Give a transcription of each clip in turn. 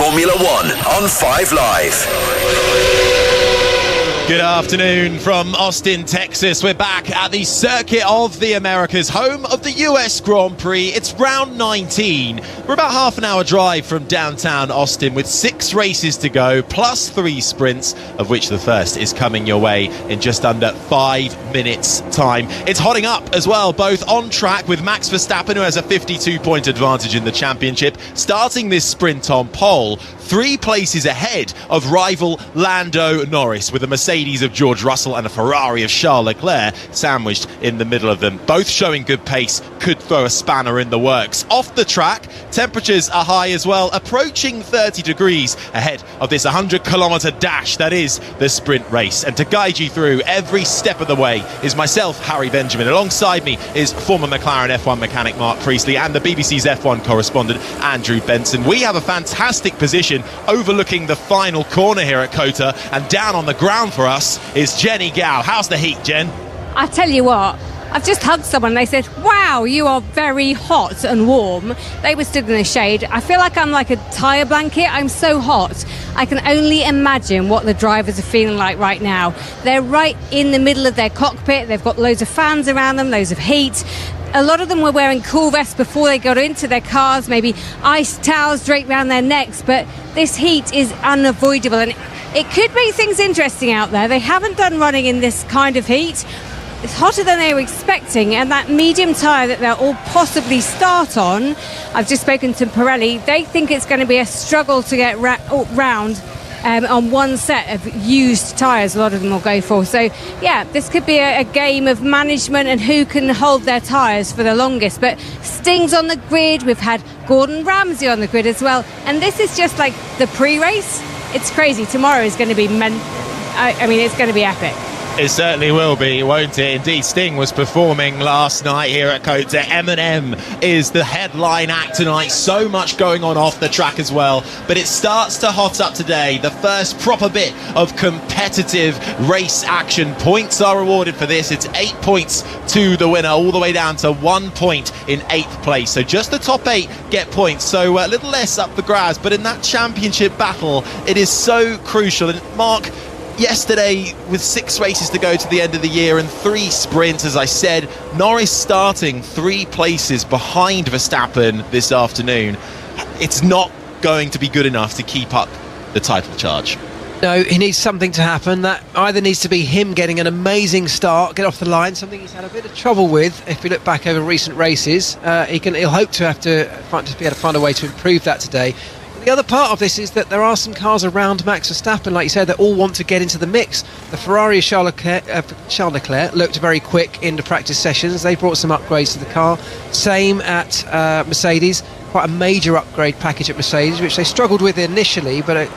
Formula One on 5 Live. Good afternoon from Austin, Texas. We're back at the Circuit of the Americas, home of the US Grand Prix. It's round 19. We're about half an hour drive from downtown Austin with 6 races to go, plus 3 sprints, of which the first is coming your way in just under 5 minutes' time. It's hotting up as well, both on track with Max Verstappen, who has a 52-point advantage in the championship, starting this sprint on pole, 3 places ahead of rival Lando Norris, with a Mercedes of George Russell and a Ferrari of Charles Leclerc sandwiched in the middle of them. Both showing good pace, could throw a spanner in the works. Off the track, temperatures are high as well, approaching 30 degrees ahead of this 100-kilometre dash that is the sprint race. And to guide you through every step of the way is myself, Harry Benjamin. Alongside me is former McLaren F1 mechanic Mark Priestley and the BBC's F1 correspondent Andrew Benson. We have a fantastic position overlooking the final corner here at COTA, and down on the ground for us is Jenny Gow. How's the heat, Jen? I tell you what, I've just hugged someone and they said, wow, you are very hot and warm. They were stood in the shade. I feel like I'm like a tyre blanket. I'm so hot. I can only imagine what the drivers are feeling like right now. They're right in the middle of their cockpit. They've got loads of fans around them, loads of heat. A lot of them were wearing cool vests before they got into their cars, maybe ice towels draped around their necks, but this heat is unavoidable and it could make things interesting out there. They haven't done running in this kind of heat. It's hotter than they were expecting, and that medium tyre that they'll all possibly start on, I've just spoken to Pirelli, they think it's going to be a struggle to get round on one set of used tyres. A lot of them will go for. So yeah, this could be a game of management and who can hold their tyres for the longest. But Sting's on the grid, we've had Gordon Ramsay on the grid as well, and this is just like the pre-race. It's crazy. Tomorrow is going to be it's going to be epic. It certainly will be, won't it? Indeed, Sting was performing last night here at COTA. Eminem is the headline act tonight. So much going on off the track as well. But it starts to hot up today. The first proper bit of competitive race action. Points are awarded for this. It's 8 points to the winner, all the way down to 1 point in 8th place. So just the top 8 get points. So a little less up the grass. But in that championship battle, it is so crucial. And Mark, yesterday, with 6 races to go to the end of the year and 3 sprints, as I said, Norris starting 3 places behind Verstappen this afternoon. It's not going to be good enough to keep up the title charge. No, he needs something to happen. That either needs to be him getting an amazing start, get off the line, something he's had a bit of trouble with. If we look back over recent races, he'll hope to be able to find a way to improve that today. The other part of this is that there are some cars around Max Verstappen, like you said, that all want to get into the mix. The Ferrari of Charles Leclerc looked very quick in the practice sessions. They brought some upgrades to the car. Same at Mercedes. Quite a major upgrade package at Mercedes, which they struggled with initially, but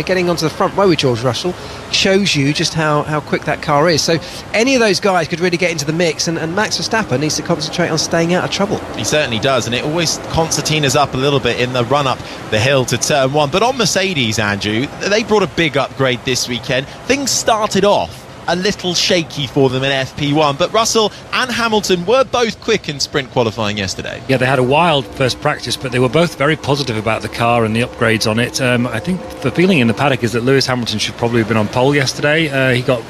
getting onto the front row with George Russell shows you just how quick that car is. So any of those guys could really get into the mix, and Max Verstappen needs to concentrate on staying out of trouble. He certainly does, and it always concertinas up a little bit in the run up the hill to turn 1. But on Mercedes, Andrew, they brought a big upgrade this weekend. Things started off a little shaky for them in FP1, but Russell and Hamilton were both quick in sprint qualifying yesterday. Yeah, they had a wild first practice, but they were both very positive about the car and the upgrades on it. I think the feeling in the paddock is that Lewis Hamilton should probably have been on pole yesterday. He got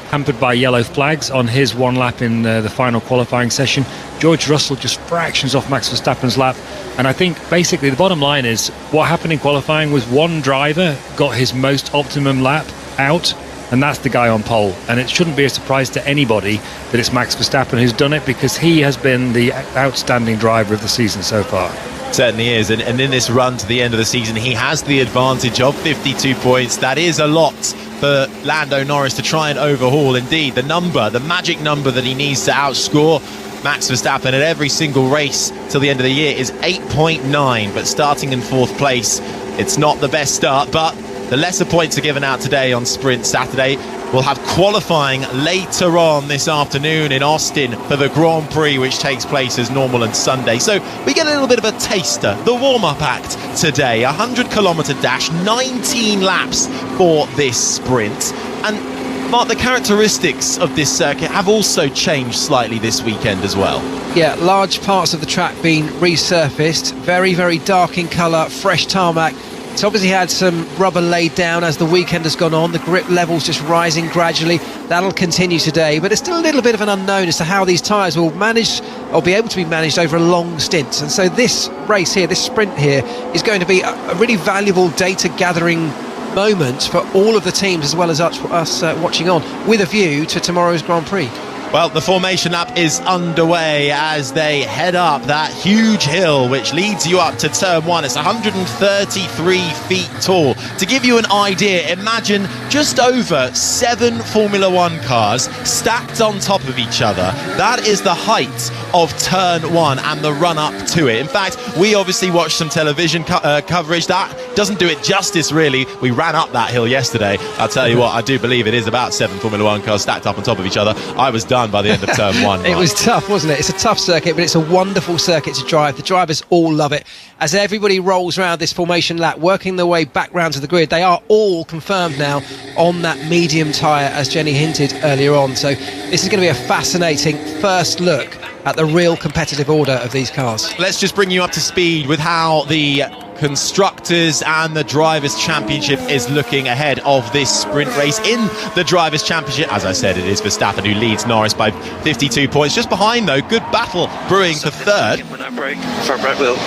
hampered by yellow flags on his one lap in the final qualifying session. George Russell just fractions off Max Verstappen's lap. And I think basically the bottom line is what happened in qualifying was one driver got his most optimum lap out, and that's the guy on pole. And it shouldn't be a surprise to anybody that it's Max Verstappen who's done it, because he has been the outstanding driver of the season so far. Certainly is, and in this run to the end of the season, he has the advantage of 52 points. That is a lot for Lando Norris to try and overhaul. Indeed, the magic number that he needs to outscore Max Verstappen at every single race till the end of the year is 8.9, but starting in 4th place, it's not the best start, but the lesser points are given out today on Sprint Saturday. We'll have qualifying later on this afternoon in Austin for the Grand Prix, which takes place as normal on Sunday. So we get a little bit of a taster, the warm-up act today. 100-kilometre dash, 19 laps for this sprint. And Mark, the characteristics of this circuit have also changed slightly this weekend as well. Yeah, large parts of the track being resurfaced, very, very dark in colour, fresh tarmac. It's obviously had some rubber laid down as the weekend has gone on. The grip level's just rising gradually. That'll continue today, but it's still a little bit of an unknown as to how these tyres will manage or be able to be managed over a long stint. And so this race here, this sprint here, is going to be a really valuable data gathering moment for all of the teams as well as us watching on, with a view to tomorrow's Grand Prix. Well, the formation lap is underway as they head up that huge hill which leads you up to turn 1. It's 133 feet tall. To give you an idea, imagine just over 7 Formula 1 cars stacked on top of each other. That is the height of turn 1 and the run up to it. In fact, we obviously watched some television coverage. That doesn't do it justice, really. We ran up that hill yesterday. I'll tell you what, I do believe it is about 7 Formula 1 cars stacked up on top of each other. I was done by the end of turn 1. It was tough, wasn't it? It's a tough circuit, but it's a wonderful circuit to drive. The drivers all love it. As everybody rolls around this formation lap, working their way back round to the grid, they are all confirmed now on that medium tyre, as Jenny hinted earlier on. So this is going to be a fascinating first look at the real competitive order of these cars. Let's just bring you up to speed with how the Constructors and the Drivers' Championship is looking ahead of this sprint race. In the Drivers' Championship, as I said, it is Verstappen who leads Norris by 52 points. Just behind, though, good battle brewing for third. When I brake, front right wheel.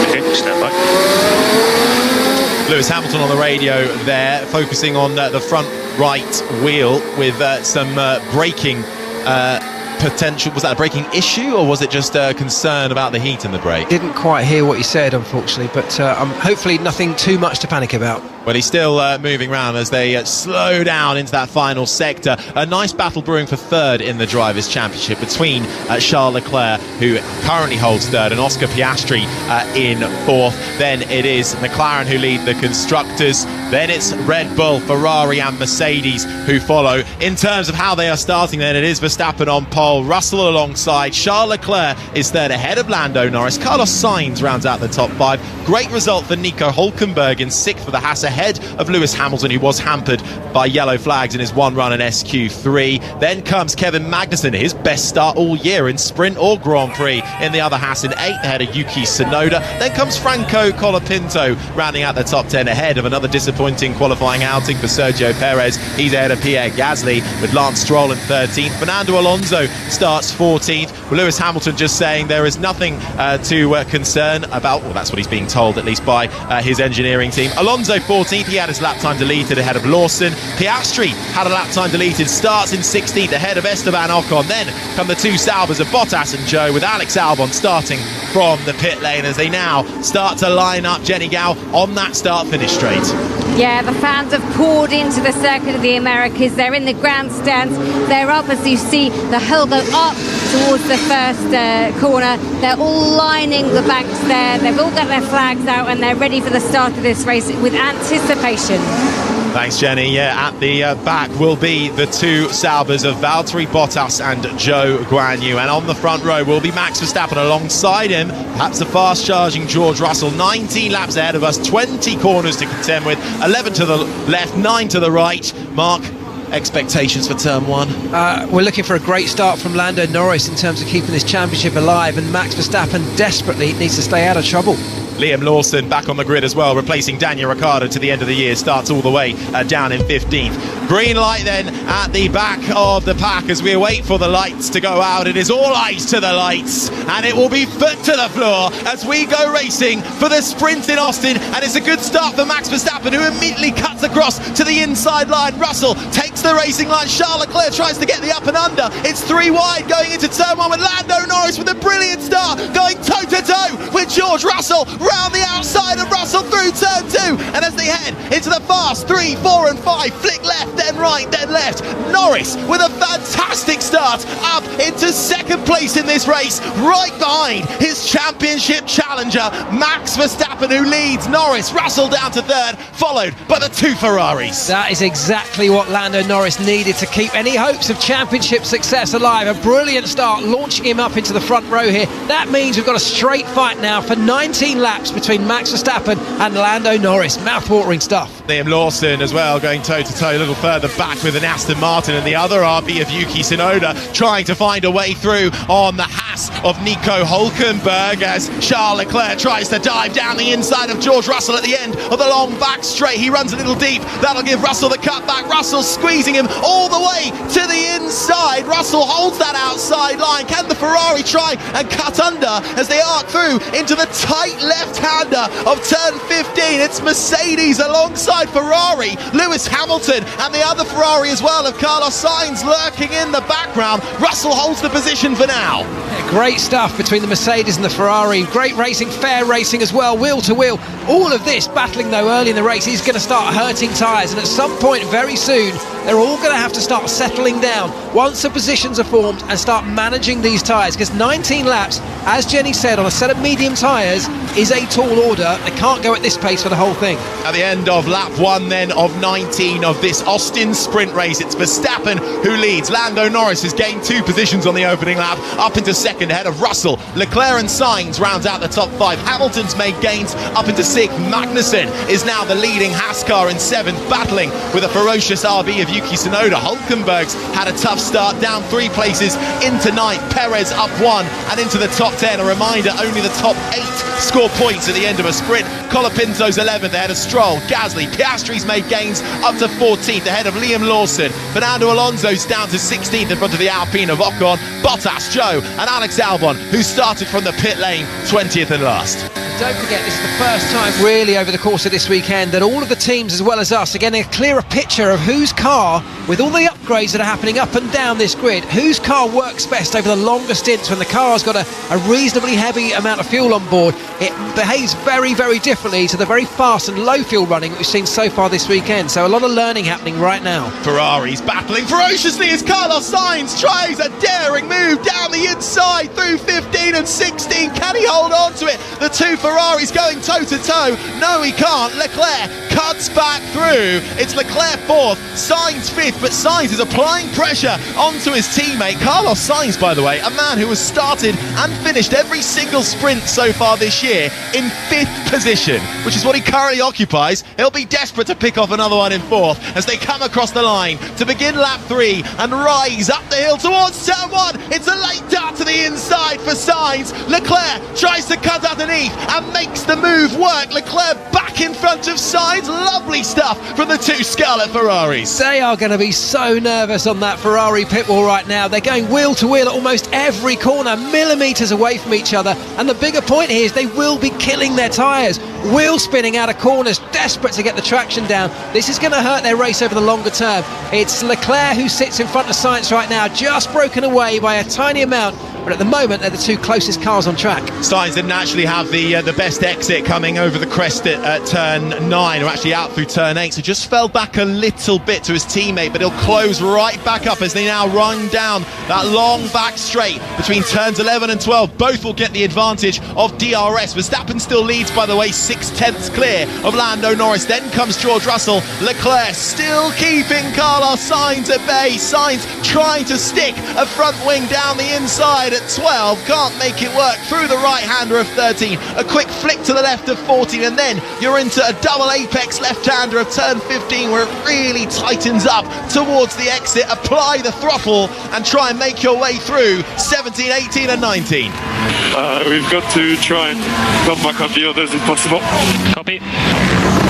Okay, stand by. Lewis Hamilton on the radio there, focusing on the front right wheel with some braking potential. Was that a braking issue, or was it just a concern about the heat in the brake? Didn't quite hear what he said, unfortunately, but hopefully nothing too much to panic about. Well, he's still moving around as they slow down into that final sector. A nice battle brewing for third in the Drivers' Championship between Charles Leclerc, who currently holds third, and Oscar Piastri in fourth. Then it is McLaren who lead the Constructors. Then it's Red Bull, Ferrari and Mercedes who follow. In terms of how they are starting, then it is Verstappen on pole, Russell alongside, Charles Leclerc is third ahead of Lando Norris, Carlos Sainz rounds out the top 5. Great result for Nico Hülkenberg in 6th for the Haas, ahead of Lewis Hamilton, who was hampered by yellow flags in his one run in SQ3. Then comes Kevin Magnussen, his best start all year in sprint or Grand Prix, in the other Haas in 8th ahead of Yuki Tsunoda. Then comes Franco Colapinto rounding out the top 10 ahead of another disappointing qualifying outing for Sergio Perez. He's ahead of Pierre Gasly with Lance Stroll in 13th. Fernando Alonso starts 14th. Lewis Hamilton just saying there is nothing to concern about. Well, that's what he's being told, at least by his engineering team. Alonso 14th. He had his lap time deleted ahead of Lawson. Piastri had a lap time deleted, starts in 16th ahead of Esteban Ocon. Then come the two Saubers of Bottas and Zhou, with Alex Albon starting from the pit lane as they now start to line up Jenny Gao on that start-finish straight. Yeah, the fans have poured into the Circuit of the Americas. They're in the grandstands. They're up, as you see, the hill go up towards the first corner. They're all lining the banks there. They've all got their flags out and they're ready for the start of this race with anticipation. Thanks, Jenny. Yeah, at the back will be the two Saubers of Valtteri Bottas and Zhou Guanyu. And on the front row will be Max Verstappen. Alongside him, perhaps the fast-charging George Russell. 19 laps ahead of us, 20 corners to contend with, 11 to the left, 9 to the right. Mark, expectations for turn 1? We're looking for a great start from Lando Norris in terms of keeping this championship alive, and Max Verstappen desperately needs to stay out of trouble. Liam Lawson back on the grid as well, replacing Daniel Ricciardo to the end of the year, starts all the way down in 15th. Green light then at the back of the pack as we await for the lights to go out. It is all eyes to the lights, and it will be foot to the floor as we go racing for the sprint in Austin. And it's a good start for Max Verstappen, who immediately cuts across to the inside line. Russell takes the racing line. Charles Leclerc tries to get the up and under. It's 3 wide going into turn 1 with Lando Norris with a brilliant start, going toe-to-toe with George Russell. Round the outside of Russell through turn 2, and as they head into the fast 3, 4 and 5, flick left, then right, then left. Norris with a fantastic start up into 2nd place in this race, right behind his championship challenger Max Verstappen, who leads. Norris, Russell down to 3rd, followed by the two Ferraris. That is exactly what Lando Norris needed to keep any hopes of championship success alive. A brilliant start, launching him up into the front row here. That means we've got a straight fight now for 19 laps between Max Verstappen and Lando Norris. Mouth-watering stuff. Liam Lawson as well, going toe-to-toe a little further back with an Aston Martin, and the other RB of Yuki Tsunoda trying to find a way through on the Haas of Nico Hülkenberg as Charles Leclerc tries to dive down the inside of George Russell at the end of the long back straight. He runs a little deep. That'll give Russell the cutback. Russell squeezing him all the way to the inside. Russell holds that outside line. Can the Ferrari try and cut under as they arc through into the tight left-hander of turn 15? It's Mercedes alongside Ferrari. Lewis Hamilton and the other Ferrari as well of Carlos Sainz lurking in the background. Russell holds the position for now. Yeah, great stuff between the Mercedes and the Ferrari. Great racing, fair racing as well, wheel to wheel. All of this battling though early in the race is going to start hurting tyres, and at some point very soon they're all going to have to start settling down once the positions are formed and start managing these tyres, because 19 laps, as Jenny said, on a set of medium tyres is a tall order. They can't go at this pace for the whole thing. At the end of lap 1 then of 19 of this Austin sprint race, it's Verstappen who leads. Lando Norris has gained 2 positions on the opening lap, up into second ahead of Russell. Leclerc and Sainz rounds out the top 5. Hamilton's made gains up into 6th. Magnussen is now the leading Haas car in 7th, battling with a ferocious RB of Yuki Tsunoda. Hülkenberg's had a tough start, down 3 places into 9th. Perez up 1 and into the top 10. A reminder, only the top 8 score points at the end of a sprint. Colapinto's 11th ahead of Stroll. Gasly, Piastri's made gains up to 14th ahead of Liam Lawson. Fernando Alonso's down to 16th in front of the Alpine of Ocon. Bottas, Joe and Alex Albon, who started from the pit lane 20th and last. Don't forget, this is the first time really over the course of this weekend that all of the teams as well as us are getting a clearer picture of whose car, with all the upgrades that are happening up and down this grid, whose car works best over the longer stints when the car's got a reasonably heavy amount of fuel on board. It behaves very, very differently to the very fast and low fuel running that we've seen so far this weekend. So a lot of learning happening right now. Ferrari's battling ferociously as Carlos Sainz tries a daring move down the inside through 15 and 16. Can he hold on to it? The 2 Ferraris going toe-to-toe. No, he can't. Leclerc cuts back through. It's Leclerc 4th, Sainz 5th, but Sainz is applying pressure onto his teammate. Carlos Sainz, by the way, a man who has started and finished every single sprint so far this year in 5th position, which is what he currently occupies. He'll be desperate to pick off another one in 4th as they come across the line to begin lap 3 and rise up the hill towards turn 1. It's a late dart to the inside for Sainz. Leclerc tries to cut underneath and makes the move work. Leclerc back in front of Sainz. Lovely stuff from the 2 Scarlet Ferraris. They are going to be so nervous on that Ferrari pit wall right now. They're going wheel to wheel at almost every corner, millimetres away from each other. And the bigger point here is they will be killing their tyres. Wheel spinning out of corners, desperate to get the traction down. This is going to hurt their race over the longer term. It's Leclerc who sits in front of Sainz right now, just broken away by a tiny amount. But at the moment, they're the 2 closest cars on track. Sainz didn't actually have the best exit coming over the crest at turn 9, or actually out through turn 8, so just fell back a little bit to his teammate, but he'll close right back up as they now run down that long back straight between turns 11 and 12. Both will get the advantage of DRS. Verstappen still leads, by the way, 6/10 clear of Lando Norris. Then comes George Russell. Leclerc still keeping Carlos Sainz at bay. Sainz trying to stick a front wing down the inside at 12, can't make it work through the right-hander of 13, a quick flick to the left of 14, and then you're into a double apex left-hander of turn 15 where it really tightens up towards the exit. Apply the throttle and try and make your way through 17, 18 and 19. We've got to try and come back on the others if possible. Copy.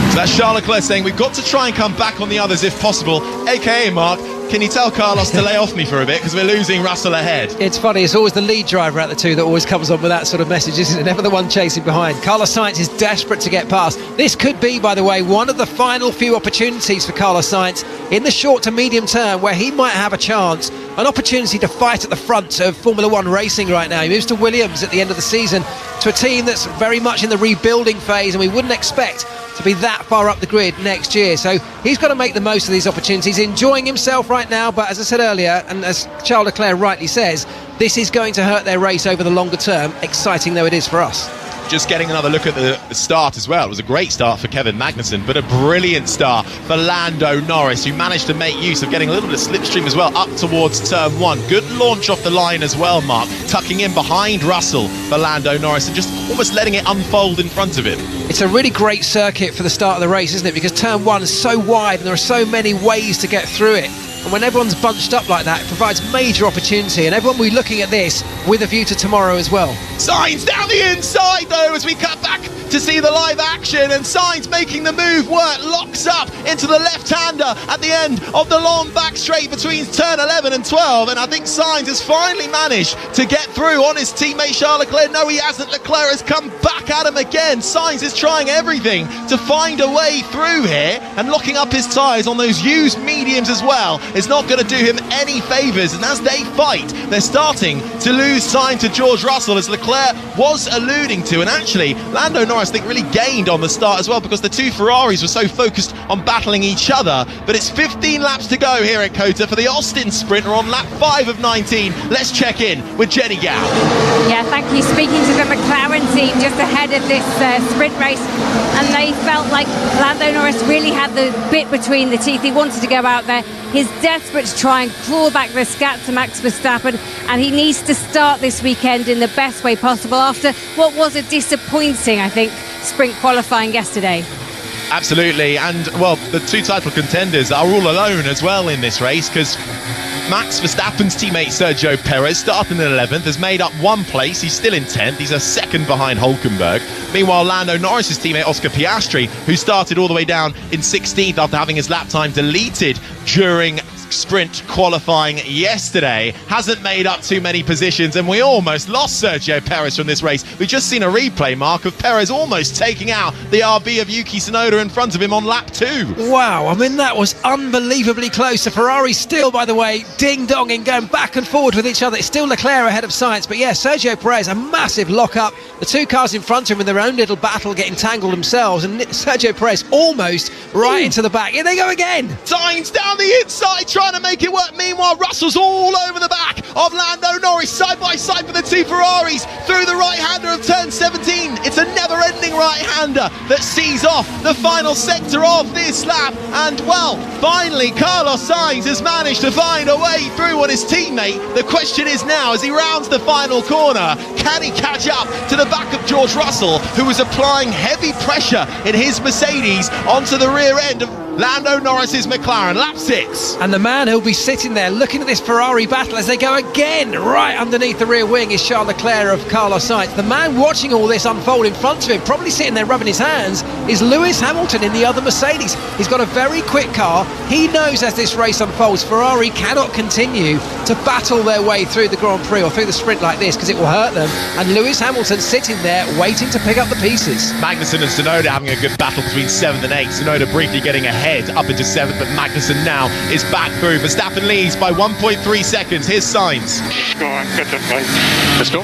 So that's Charles Leclerc saying we've got to try and come back on the others if possible, aka Mark, can you tell Carlos to lay off me for a bit because we're losing Russell ahead? It's funny, it's always the lead driver out of the 2 that always comes on with that sort of message, isn't it? Never the one chasing behind. Carlos Sainz is desperate to get past. This could be, by the way, one of the final few opportunities for Carlos Sainz in the short to medium term where he might have a chance, an opportunity to fight at the front of Formula 1 racing right now. He moves to Williams at the end of the season, to a team that's very much in the rebuilding phase, and we wouldn't expect to be that far up the grid next year. So he's got to make the most of these opportunities, enjoying himself right now, but as I said earlier, and as Charles Leclerc rightly says, this is going to hurt their race over the longer term, exciting though it is for us. Just getting another look at the start as well. It was a great start for Kevin Magnussen, but a brilliant start for Lando Norris, who managed to make use of getting a little bit of slipstream as well up towards turn 1. Good launch off the line as well, Mark, tucking in behind Russell for Lando Norris and just almost letting it unfold in front of him. It's a really great circuit for the start of the race, isn't it? Because turn 1 is so wide and there are so many ways to get through it. And when everyone's bunched up like that, it provides major opportunity, and everyone will be looking at this with a view to tomorrow as well. Sainz down the inside though as we cut back to see the live action, and Sainz making the move work, locks up into the left-hander at the end of the long back straight between turn 11 and 12, and I think Sainz has finally managed to get through on his teammate Charles Leclerc. No, he hasn't. Leclerc has come back at him again. Sainz is trying everything to find a way through here, and locking up his tyres on those used mediums as well is not going to do him any favours, and as they fight, they're starting to lose time to George Russell, as Leclerc was alluding to, and actually Lando Norris, I think, really gained on the start as well, because the two Ferraris were so focused on battling each other. But it's 15 laps to go here at COTA for the Austin Sprint. We're on lap 5 of 19. Let's check in with Jenny Gow. Yeah, thank you. Speaking to the McLaren team just ahead of this sprint race, and they felt like Lando Norris really had the bit between the teeth. He wanted to go out there. He's desperate to try and claw back the gap to Max Verstappen, and he needs to start this weekend in the best way possible after what was a disappointing, I think, sprint qualifying yesterday. Absolutely, and well, the two title contenders are all alone as well in this race, because Max Verstappen's teammate Sergio Perez, starting in 11th, has made up one place. He's still in 10th. He's a second behind Hülkenberg. Meanwhile, Lando Norris's teammate Oscar Piastri, who started all the way down in 16th after having his lap time deleted during sprint qualifying yesterday, hasn't made up too many positions, and we almost lost Sergio Perez from this race. We've just seen a replay, Mark, of Perez almost taking out the RB of Yuki Tsunoda in front of him on lap 2. Wow, I mean, that was unbelievably close. The Ferrari still, by the way, ding-donging, going back and forward with each other. It's still Leclerc ahead of Sainz, but yeah, Sergio Perez, a massive lock-up. The two cars in front of him in their own little battle, getting tangled themselves, and Sergio Perez almost right into the back. Here they go again. Sainz down the inside, trying to make it work. Meanwhile, Russell's all over the back of Lando Norris, side by side with the two Ferraris through the right-hander of turn 17. It's a never-ending right-hander that sees off the final sector of this lap, and well, finally Carlos Sainz has managed to find a way through on his teammate. The question is now, as he rounds the final corner, can he catch up to the back of George Russell, who was applying heavy pressure in his Mercedes onto the rear end of Lando Norris's McLaren, lap 6. And the man who'll be sitting there looking at this Ferrari battle as they go again right underneath the rear wing is Charles Leclerc of Carlos Sainz. The man watching all this unfold in front of him, probably sitting there rubbing his hands, is Lewis Hamilton in the other Mercedes. He's got a very quick car. He knows as this race unfolds, Ferrari cannot continue to battle their way through the Grand Prix or through the sprint like this, because it will hurt them. And Lewis Hamilton sitting there waiting to pick up the pieces. Magnussen and Tsunoda having a good battle between 7th and 8th. Tsunoda briefly getting ahead up into 7th, but Magnussen now is back through. Verstappen leads by 1.3 seconds. Here's Sainz. Go on, get them, mate. Let's go.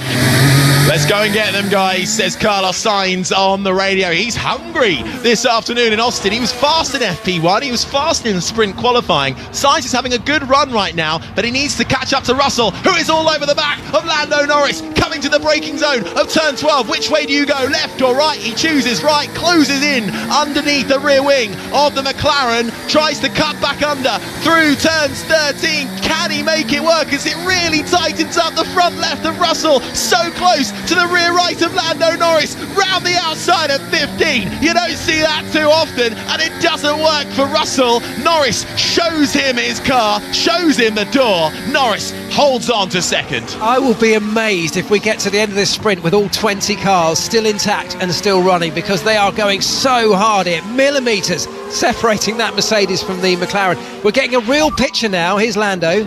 Let's go and get them, guys, says Carlos Sainz on the radio. He's hungry this afternoon in Austin. He was fast in FP1. He was fast in sprint qualifying. Sainz is having a good run right now, but he needs to catch up to Russell, who is all over the back of Lando Norris, coming to the braking zone of turn 12. Which way do you go, left or right? He chooses right, closes in underneath the rear wing of the McLaren, tries to cut back under through turns 13. Can he make it work as it really tightens up the front left of Russell? So close to the rear right of Lando Norris, round the outside at 15. You don't see that too often, and it doesn't work for Russell. Norris shows him his car, shows him the door. Norris holds on to second. I will be amazed if we get to the end of this sprint with all 20 cars still intact and still running, because they are going so hard here, millimetres separating that Mercedes from the McLaren. We're getting a real picture now. Here's Lando.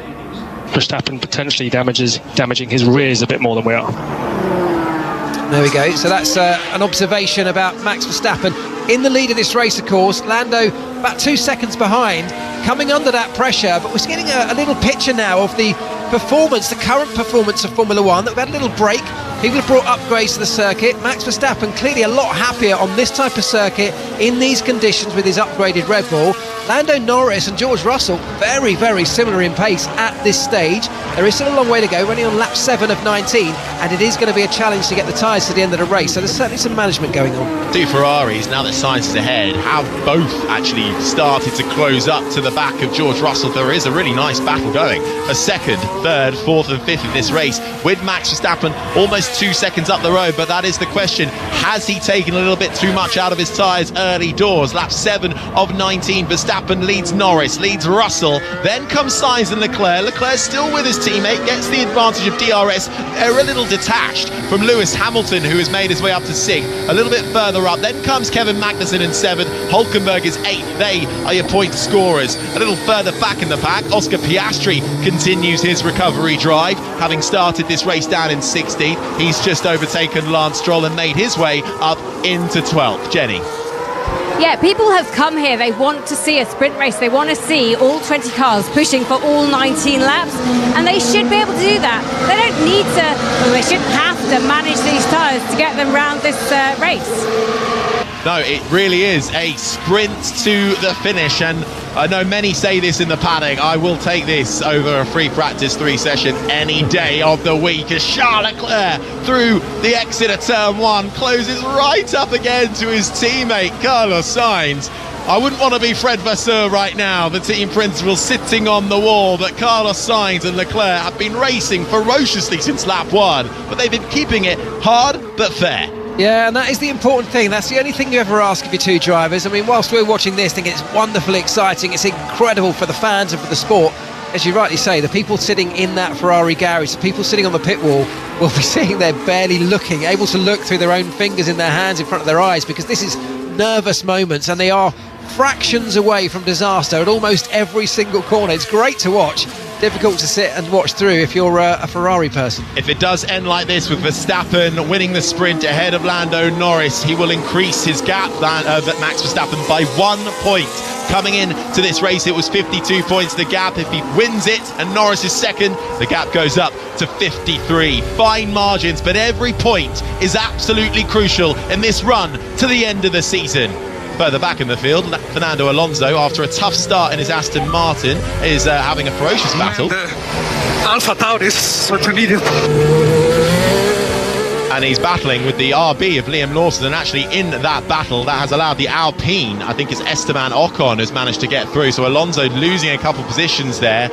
Verstappen potentially damaging his rears a bit more than we are. There we go. So that's an observation about Max Verstappen in the lead of this race, of course. Lando about 2 seconds behind, coming under that pressure, but we're getting a little picture now of the performance, the current performance of Formula One. We've had a little break. People have brought upgrades to the circuit. Max Verstappen clearly a lot happier on this type of circuit in these conditions with his upgraded Red Bull. Lando Norris and George Russell very, very similar in pace at this stage. There is still a long way to go, running on lap 7 of 19, and it is going to be a challenge to get the tyres to the end of the race, so there's certainly some management going on. Two Ferraris, now that Sainz is ahead, have both actually started to close up to the back of George Russell. There is a really nice battle going. A second, third, fourth and fifth in this race, with Max Verstappen almost just 2 seconds up the road, but that is the question. Has he taken a little bit too much out of his tyres early doors? Lap 7 of 19. Verstappen leads Norris, leads Russell. Then comes Sainz and Leclerc. Leclerc still with his teammate, gets the advantage of DRS. They're a little detached from Lewis Hamilton, who has made his way up to 6th. A little bit further up. Then comes Kevin Magnussen in 7th. Hulkenberg is 8th. They are your point scorers. A little further back in the pack, Oscar Piastri continues his recovery drive, having started this race down in 16th. He's just overtaken Lance Stroll and made his way up into 12th. Jenny. Yeah, people have come here. They want to see a sprint race. They want to see all 20 cars pushing for all 19 laps, and they should be able to do that. They don't need to, well, they shouldn't have to manage these tyres to get them round this race. No, it really is a sprint to the finish, and I know many say this in the paddock. I will take this over a free practice 3 session any day of the week, as Charles Leclerc through the exit of turn 1 closes right up again to his teammate Carlos Sainz. I wouldn't want to be Fred Vasseur right now, the team principal, sitting on the wall, but Carlos Sainz and Leclerc have been racing ferociously since lap 1, but they've been keeping it hard but fair. Yeah, and that is the important thing. That's the only thing you ever ask of your two drivers. I mean, whilst we're watching this, I think it's wonderfully exciting. It's incredible for the fans and for the sport. As you rightly say, the people sitting in that Ferrari garage, the people sitting on the pit wall will be sitting there barely looking, able to look through their own fingers in their hands in front of their eyes, because this is nervous moments, and they are fractions away from disaster at almost every single corner. It's great to watch. Difficult to sit and watch through if you're a Ferrari person. If it does end like this, with Verstappen winning the sprint ahead of Lando Norris, he will increase his gap, Max Verstappen, by 1 point. Coming in to this race, it was 52 points the gap. If he wins it and Norris is second, the gap goes up to 53. Fine margins, but every point is absolutely crucial in this run to the end of the season. Further back in the field, Fernando Alonso, after a tough start in his Aston Martin, is having a ferocious battle. Alpha Tauri is what we needed. And he's battling with the RB of Liam Lawson, and actually in that battle that has allowed the Alpine, I think it's Esteban Ocon, has managed to get through. So Alonso losing a couple positions there,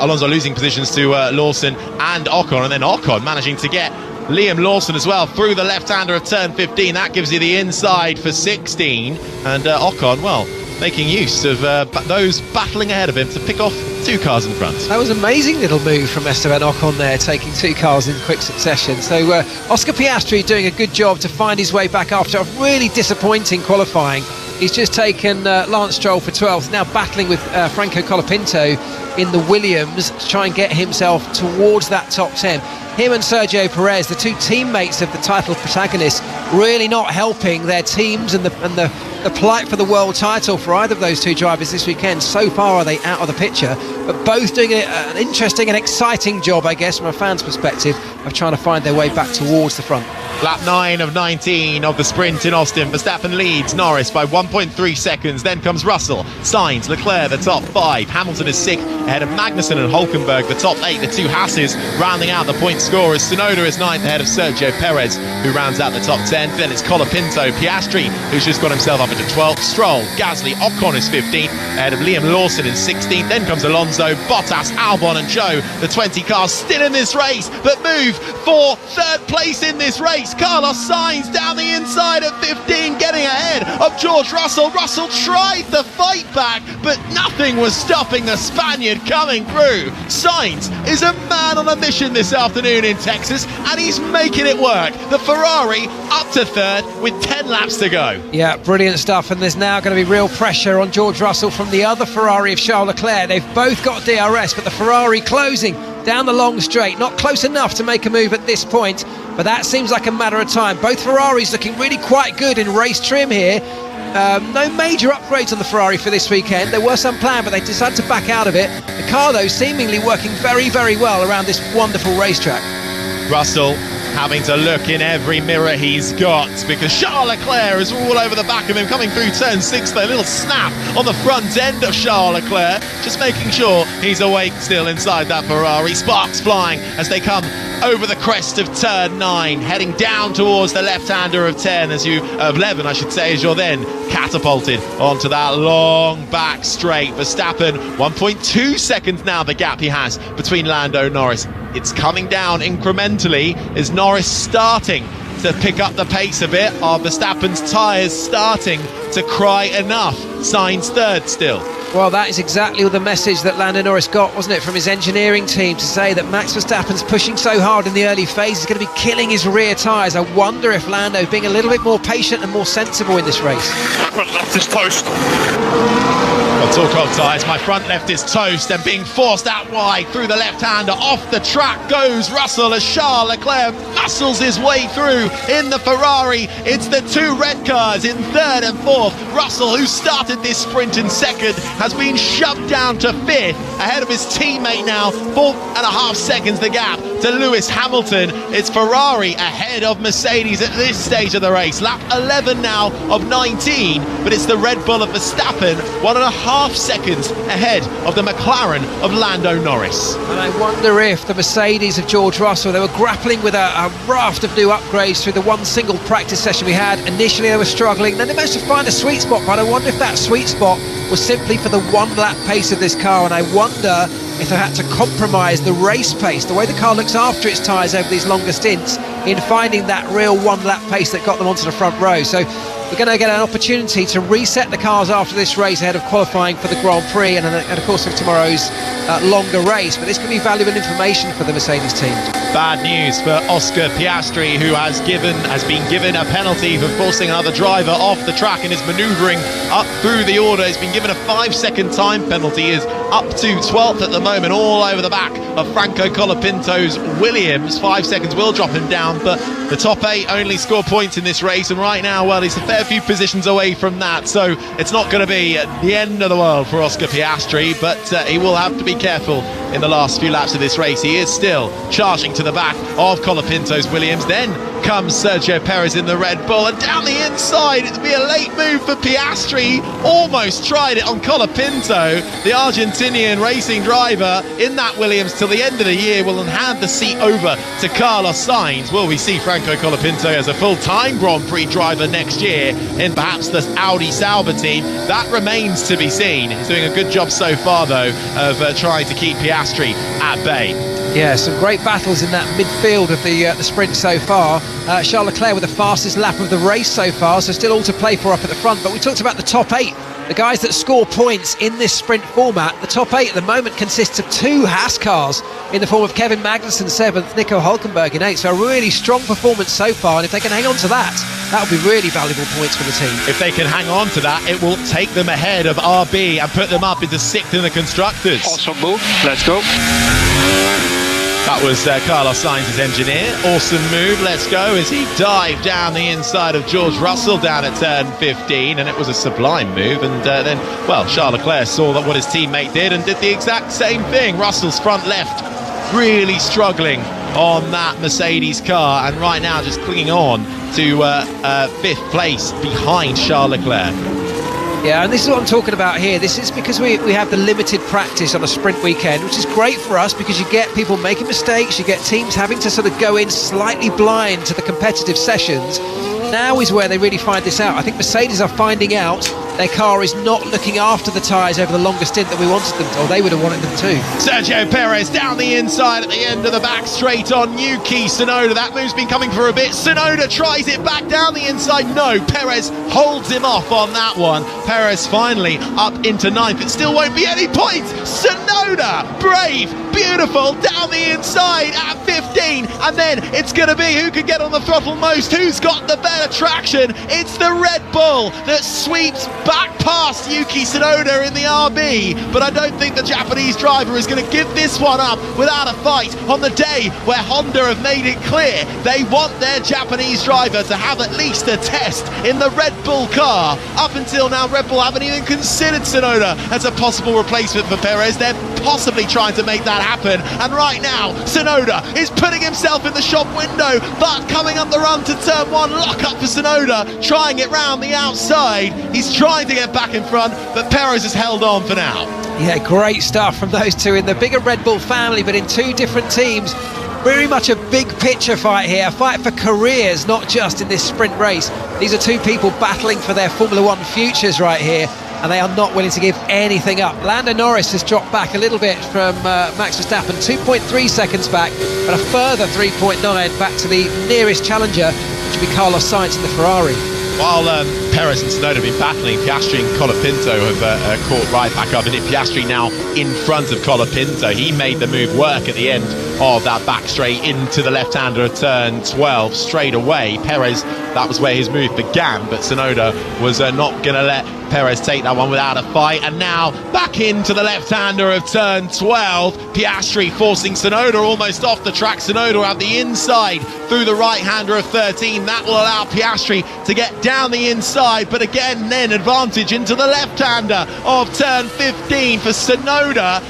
Alonso losing positions to Lawson and Ocon, and then Ocon managing to get Liam Lawson as well through the left-hander of turn 15. That gives you the inside for 16, and Ocon, well, making use of those battling ahead of him to pick off 2 cars in front. That was an amazing little move from Esteban Ocon there, taking 2 cars in quick succession. So Oscar Piastri doing a good job to find his way back after a really disappointing qualifying. He's just taken Lance Stroll for 12th, now battling with Franco Colapinto in the Williams to try and get himself towards that top 10. Him and Sergio Perez, the 2 teammates of the title protagonists, really not helping their teams and the plight for the world title for either of those 2 drivers this weekend. So far are they out of the picture, but both doing an interesting and exciting job, I guess, from a fan's perspective, of trying to find their way back towards the front. Lap 9 of 19 of the sprint in Austin. Verstappen leads Norris by 1.3 seconds. Then comes Russell, Sainz, Leclerc, the top 5. Hamilton is 6th, ahead of Magnussen and Hulkenberg, the top 8. The 2 Hasses rounding out the point scorers. Tsunoda is 9th, ahead of Sergio Perez, who rounds out the top 10. Then it's Colapinto, Piastri, who's just got himself up into 12th. Stroll, Gasly, Ocon is 15th, ahead of Liam Lawson in 16th. Then comes Alonso, Bottas, Albon and Zhou. The 20 cars still in this race, but move for 3rd place in this race. Carlos Sainz down the inside at 15, getting ahead of George Russell. Russell tried to fight back, but nothing was stopping the Spaniard coming through. Sainz is a man on a mission this afternoon in Texas, and he's making it work. The Ferrari up to 3rd with 10 laps to go. Yeah, brilliant stuff, and there's now going to be real pressure on George Russell from the other Ferrari of Charles Leclerc. They've both got DRS, but the Ferrari closing down the long straight, not close enough to make a move at this point, but that seems like a matter of time. Both Ferraris looking really quite good in race trim here. No major upgrades on the Ferrari for this weekend. There were some planned, but they decided to back out of it. The car, though, seemingly working very, very well around this wonderful racetrack. Russell having to look in every mirror he's got, because Charles Charles Leclerc is all over the back of him, coming through turn 6 there. A little snap on the front end of Charles Leclerc, just making sure he's awake still inside that Ferrari. Sparks flying as they come over the crest of turn 9, heading down towards the left-hander of 11, I should say, as you're then catapulted onto that long back straight. Verstappen, 1.2 seconds now, the gap he has between Lando Norris. It's coming down incrementally as Norris starting to pick up the pace a bit. Are Verstappen's tyres starting to cry enough? Sainz third still. Well, that is exactly the message that Lando Norris got, wasn't it, from his engineering team, to say that Max Verstappen's pushing so hard in the early phase is going to be killing his rear tyres. I wonder if Lando being a little bit more patient and more sensible in this race. Front left is toast. Well, talk of tyres, my front left is toast, and being forced out wide through the left-hander. Off the track goes Russell as Charles Leclerc muscles his way through in the Ferrari. It's the two red cars in third and fourth. Russell, who started this sprint in second, has been shoved down to fifth, ahead of his teammate now. 4.5 seconds the gap to Lewis Hamilton. It's Ferrari ahead of Mercedes at this stage of the race. Lap 11 now of 19, but it's the Red Bull of Verstappen, 1.5 seconds ahead of the McLaren of Lando Norris. And I wonder if the Mercedes of George Russell, they were grappling with a raft of new upgrades through the one single practice session we had. Initially they were struggling, then they managed to find a sweet spot, but I wonder if that sweet spot was simply for the one lap pace of this car, and I wonder if they had to compromise the race pace, the way the car looks after its tyres over these longer stints, in finding that real one lap pace that got them onto the front row. So we're going to get an opportunity to reset the cars after this race ahead of qualifying for the Grand Prix and of course of tomorrow's longer race, but this could be valuable information for the Mercedes team. Bad news for Oscar Piastri, who has been given a penalty for forcing another driver off the track and is manoeuvring up through the order. He's been given a 5-second time penalty, he is up to 12th at the moment, all over the back of Franco Colapinto's Williams. 5 seconds will drop him down, but the top 8 only score points in this race, and right now, well, he's a fair few positions away from that, so it's not going to be the end of the world for Oscar Piastri, but he will have to be careful in the last few laps of this race. He is still charging to the back of Colapinto's Williams. Then comes Sergio Perez in the Red Bull, and down the inside it'll be a late move for Piastri. Almost tried it on Colapinto. The Argentinian racing driver in that Williams till the end of the year will hand the seat over to Carlos Sainz. Will we see Franco Colapinto as a full-time Grand Prix driver next year in perhaps the Audi Sauber team? That remains to be seen. He's doing a good job so far though of trying to keep Piastri at bay. Yeah, some great battles in that midfield of the sprint so far. Charles Leclerc with the fastest lap of the race so far, so still all to play for up at the front. But we talked about the top 8, the guys that score points in this sprint format. The top 8 at the moment consists of 2 Haas cars in the form of Kevin Magnussen 7th, Nico Hülkenberg in 8th. So a really strong performance so far, and if they can hang on to that, that will be really valuable points for the team. If they can hang on to that, it will take them ahead of RB and put them up into 6th in the Constructors. Awesome move. Let's go. That was Carlos Sainz's engineer. Awesome move, let's go, as he dived down the inside of George Russell down at turn 15, and it was a sublime move. And then, well, Charles Leclerc saw that what his teammate did and did the exact same thing. Russell's front left really struggling on that Mercedes car, and right now just clinging on to 5th place behind Charles Leclerc. Yeah, and this is what I'm talking about here. This is because we have the limited practice on a sprint weekend, which is great for us because you get people making mistakes, you get teams having to sort of go in slightly blind to the competitive sessions. Now is where they really find this out. I think Mercedes are finding out their car is not looking after the tyres over the longer stint that we wanted them to, or they would have wanted them to. Sergio Perez down the inside at the end of the back straight on Yuki Tsunoda. That move's been coming for a bit. Tsunoda tries it back down the inside. No, Perez holds him off on that one. Perez finally up into 9th. It still won't be any points. Tsunoda, brave, beautiful, down the inside at 15. And then it's going to be who can get on the throttle most, who's got the better traction. It's the Red Bull that sweeps back past Yuki Tsunoda in the RB, but I don't think the Japanese driver is going to give this one up without a fight on the day where Honda have made it clear they want their Japanese driver to have at least a test in the Red Bull car. Up until now, Red Bull haven't even considered Tsunoda as a possible replacement for Perez. They're possibly trying to make that happen, and right now Tsunoda is putting himself in the shop window, but coming up the run to turn 1, lock up for Tsunoda, trying it round the outside. He's trying to get back in front, but Perez has held on for now. Yeah, great stuff from those two in the bigger Red Bull family, but in two different teams. Very much a big picture fight here, a fight for careers, not just in this sprint race. These are two people battling for their Formula One futures right here, and they are not willing to give anything up. Lando Norris has dropped back a little bit from Max Verstappen, 2.3 seconds back, but a further 3.9 back to the nearest challenger, which will be Carlos Sainz in the Ferrari. While Perez and Tsunoda have been battling, Piastri and Colapinto have caught right back up, and Piastri now in front of Colapinto. He made the move work at the end of that back straight into the left-hander of turn 12 straight away. Perez, that was where his move began, but Tsunoda was not going to let Perez take that one without a fight, and now back into the left-hander of turn 12. Piastri forcing Tsunoda almost off the track. Tsunoda will have the inside through the right-hander of 13. That will allow Piastri to get down the inside, but again then advantage into the left-hander of turn 15 for Tsunoda.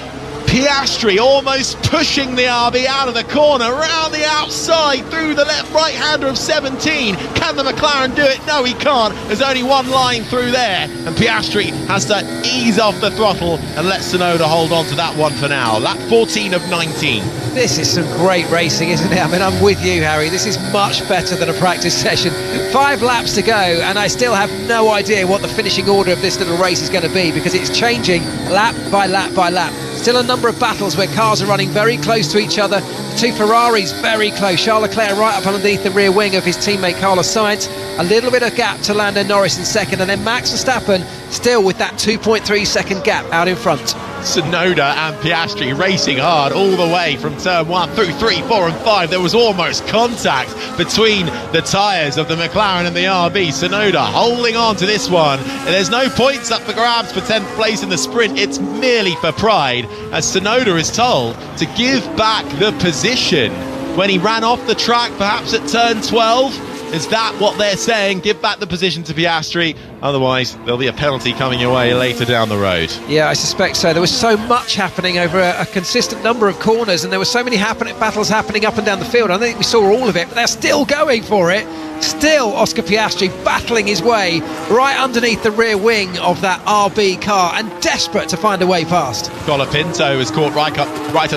Piastri almost pushing the RB out of the corner, round the outside through the right-hander of 17. Can the McLaren do it? No, he can't. There's only one line through there, and Piastri has to ease off the throttle and let Tsunoda hold on to that one for now. Lap 14 of 19. This is some great racing, isn't it? I mean, I'm with you, Harry. This is much better than a practice session. 5 laps to go, and I still have no idea what the finishing order of this little race is going to be, because it's changing lap by lap by lap. Still a number of battles where cars are running very close to each other. The two Ferraris very close. Charles Leclerc right up underneath the rear wing of his teammate Carlos Sainz. A little bit of gap to Lando Norris in second, and then Max Verstappen still with that 2.3 second gap out in front. Tsunoda and Piastri racing hard all the way from turn 1 through 3, 4 and 5. There was almost contact between the tyres of the McLaren and the RB. Tsunoda holding on to this one. There's no points up for grabs for 10th place in the sprint. It's merely for pride, as Tsunoda is told to give back the position when he ran off the track, perhaps at turn 12. Is that what they're saying? Give back the position to Piastri, otherwise there'll be a penalty coming your way later down the road. Yeah, I suspect so. There was so much happening over a consistent number of corners, and there were so many battles happening up and down the field. I don't think we saw all of it, but they're still going for it. Still Oscar Piastri battling his way right underneath the rear wing of that RB car and desperate to find a way past. Colapinto was caught right up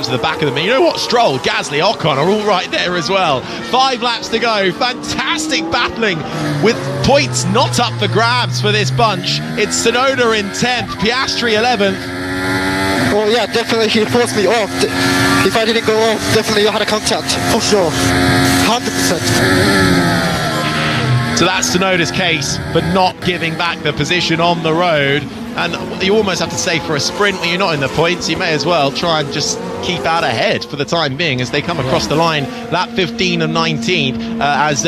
to the back of them. You know what? Stroll, Gasly, Ocon are all right there as well. 5 laps to go. Fantastic battling with points not up for grabs for this bunch. It's Tsunoda in 10th, Piastri 11th. Oh yeah, definitely he forced me off. If I didn't go off, definitely you had a contact. For sure. 100%. So that's Tsunoda's case for not giving back the position on the road. And you almost have to say, for a sprint when you're not in the points, you may as well try and just keep out ahead for the time being as they come across the line. Lap 15 of 19 as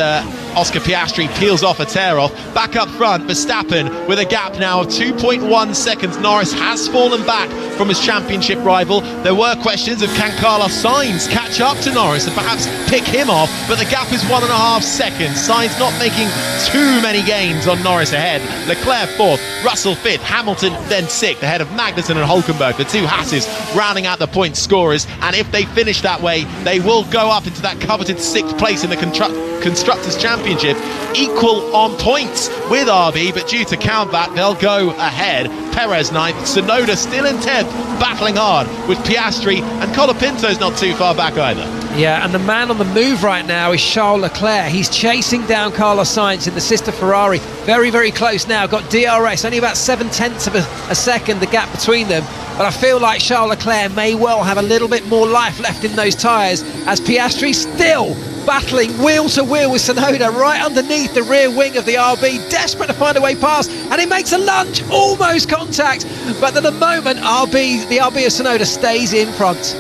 Oscar Piastri peels off a tear-off. Back up front, Verstappen with a gap now of 2.1 seconds. Norris has fallen back from his championship rival. There were questions of can Carlos Sainz catch up to Norris and perhaps pick him off, but the gap is 1.5 seconds. Sainz not making too many gains on Norris ahead. Leclerc 4th, Russell 5th, Hamilton then 6th, ahead of Magnussen and Hulkenberg, the two Hasses rounding out the point scorers. And if they finish that way, they will go up into that coveted 6th place in the Constructors' Championship, equal on points with RB, but due to countback, they'll go ahead. Perez 9th, Tsunoda still in 10th, battling hard with Piastri, and Colapinto's not too far back either. Yeah, and the man on the move right now is Charles Leclerc. He's chasing down Carlos Sainz in the sister Ferrari. Very, very close now. Got DRS, only about 7/10 of a second, the gap between them. But I feel like Charles Leclerc may well have a little bit more life left in those tyres, as Piastri still battling wheel to wheel with Tsunoda right underneath the rear wing of the RB, desperate to find a way past, and he makes a lunge, almost contact, but at the moment the RB of Tsunoda stays in front.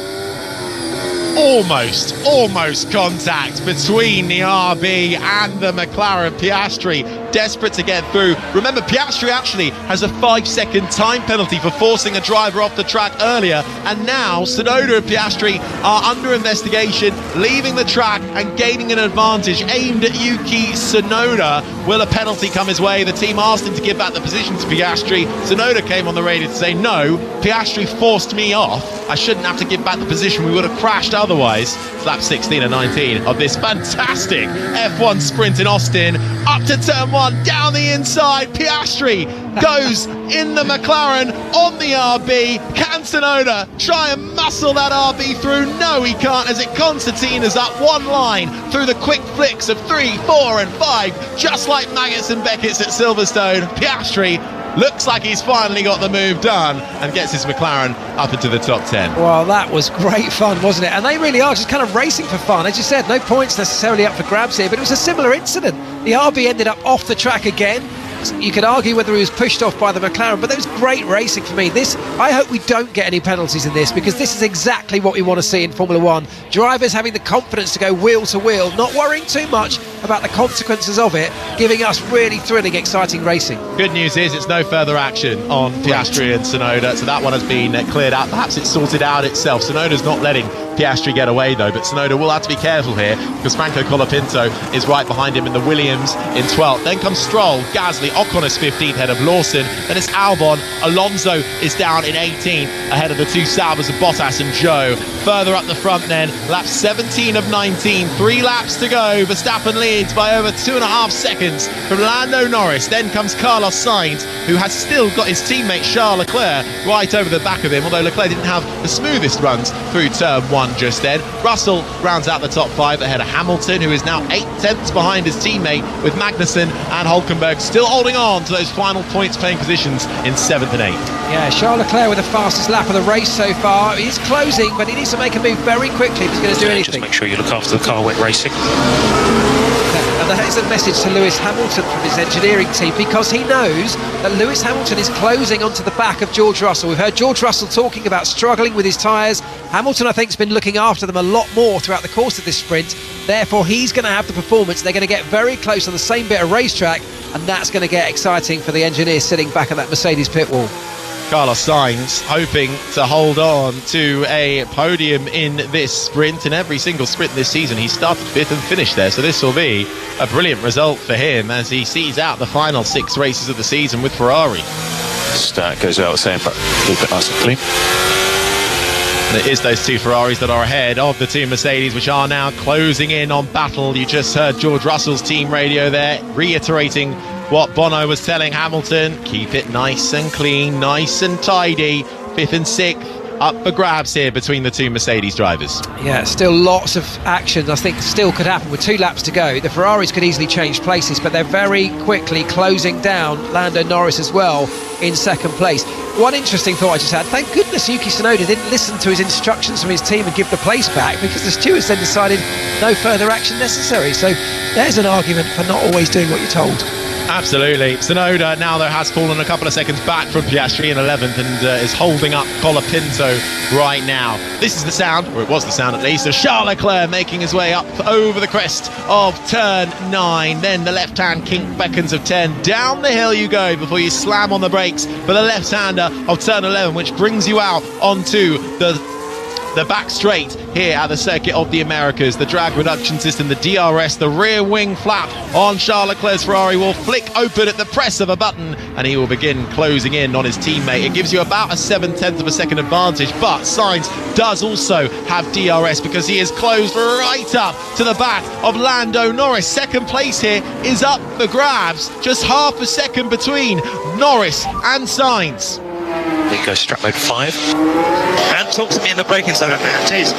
Almost contact between the RB and the McLaren. Piastri desperate to get through. Remember, Piastri actually has a 5-second time penalty for forcing a driver off the track earlier, and now Tsunoda and Piastri are under investigation, leaving the track and gaining an advantage aimed at Yuki Tsunoda. Will a penalty come his way? The team asked him to give back the position to Piastri. Tsunoda came on the radio to say, no, Piastri forced me off. I shouldn't have to give back the position. We would have crashed otherwise. Lap 16 and 19 of this fantastic F1 sprint in Austin. Up to turn 1, down the inside. Piastri goes in the McLaren on the RB. Can Tsunoda try and muscle that RB through? No, he can't, as it concertinas up one line through the quick flicks of 3, 4 and 5, just like Magnussen and Beckett's at Silverstone. Piastri looks like he's finally got the move done and gets his McLaren up into the top 10. Well, that was great fun, wasn't it? And they really are just kind of racing for fun. As you said, no points necessarily up for grabs here, but it was a similar incident. The RB ended up off the track again. You could argue whether he was pushed off by the McLaren, but there was great racing for me. I hope we don't get any penalties in this, because this is exactly what we want to see in Formula One. Drivers having the confidence to go wheel to wheel, not worrying too much about the consequences of it, giving us really thrilling, exciting racing. Good news is it's no further action on Piastri and Tsunoda, so that one has been cleared out. Perhaps it's sorted out itself. Tsunoda's not letting Piastri get away though, but Tsunoda will have to be careful here, because Franco Colapinto is right behind him in the Williams in 12th. Then comes Stroll, Gasly, Ocon's 15th ahead of Lawson. Then it's Albon. Alonso is down in 18th ahead of the two Salvas of Bottas and Zhou. Further up the front then, lap 17 of 19, 3 laps to go. Verstappen leads by over 2.5 seconds from Lando Norris. Then comes Carlos Sainz, who has still got his teammate Charles Leclerc right over the back of him, although Leclerc didn't have the smoothest runs through turn 1 just then. Russell rounds out the top 5 ahead of Hamilton, who is now 8/10 behind his teammate, with Magnussen and Hülkenberg still holding on to those final points playing positions in 7th and 8th. Yeah, Charles Leclerc with the fastest lap of the race so far. He's closing, but he needs to make a move very quickly if he's going to do anything. Just make sure you look after the car when racing. And that is a message to Lewis Hamilton from his engineering team, because he knows that Lewis Hamilton is closing onto the back of George Russell. We've heard George Russell talking about struggling with his tyres. Hamilton, I think, has been looking after them a lot more throughout the course of this sprint. Therefore, he's going to have the performance. They're going to get very close on the same bit of racetrack, and that's going to get exciting for the engineers sitting back at that Mercedes pit wall. Carlos Sainz hoping to hold on to a podium in this sprint. In every single sprint this season, he started 5th and finished there, so this will be a brilliant result for him as he sees out the final 6 races of the season with Ferrari. Start goes without saying, but a little bit nice and clean. And it is those two Ferraris that are ahead of the two Mercedes, which are now closing in on battle. You just heard George Russell's team radio there, reiterating what Bono was telling Hamilton. Keep it nice and clean, nice and tidy. 5th and 6th up for grabs here between the two Mercedes drivers. Yeah, still lots of action I think still could happen with 2 laps to go. The Ferraris could easily change places, but they're very quickly closing down Lando Norris as well in 2nd place. One interesting thought I just had, thank goodness Yuki Tsunoda didn't listen to his instructions from his team and give the place back, because the stewards then decided no further action necessary. So there's an argument for not always doing what you're told. Absolutely. Tsunoda now, though, has fallen a couple of seconds back from Piastri in 11th and is holding up Colapinto right now. This is the sound, or it was the sound at least, of Charles Leclerc making his way up over the crest of turn 9. Then the left-hand kink beckons of 10. Down the hill you go before you slam on the brakes for the left-hander of turn 11, which brings you out onto the back straight here at the Circuit of the Americas. The drag reduction system, the DRS, the rear wing flap on Charles Leclerc's Ferrari will flick open at the press of a button, and he will begin closing in on his teammate. It gives you about a 7/10 of a second advantage, but Sainz does also have DRS because he is closed right up to the back of Lando Norris. 2nd place here is up for grabs, just half a second between Norris and Sainz. There you go, strap mode 5. And talk to me in the braking zone. Jeez.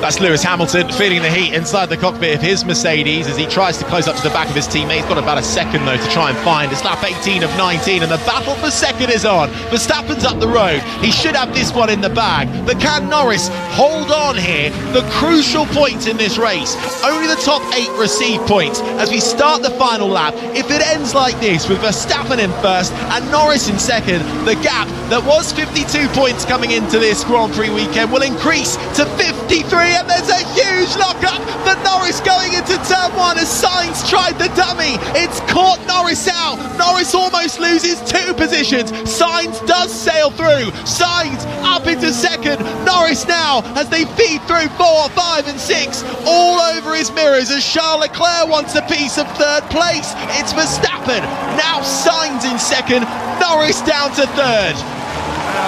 That's Lewis Hamilton feeling the heat inside the cockpit of his Mercedes as he tries to close up to the back of his teammate. He's got about a second though to try and find. It's lap 18 of 19 and the battle for second is on. Verstappen's up the road. He should have this one in the bag. But can Norris hold on here? The crucial point in this race. Only the top 8 receive points as we start the final lap. If it ends like this with Verstappen in 1st and Norris in 2nd, the gap that was 52 points coming into this Grand Prix weekend will increase to 50 53, and there's a huge lock-up for Norris going into turn 1 as Sainz tried the dummy. It's caught Norris out. Norris almost loses 2 positions. Sainz does sail through. Sainz up into second. Norris now, as they feed through 4, 5 and 6, all over his mirrors as Charles Leclerc wants a piece of third place. It's Verstappen. Now Sainz in second. Norris down to third.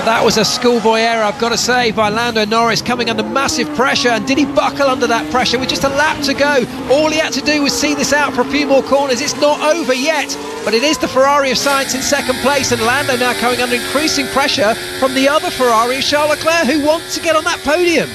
That was a schoolboy error, I've got to say, by Lando Norris, coming under massive pressure. And did he buckle under that pressure with just a lap to go? All he had to do was see this out for a few more corners. It's not over yet, but it is the Ferrari of Sainz in second place, and Lando now coming under increasing pressure from the other Ferrari, Charles Leclerc, who wants to get on that podium.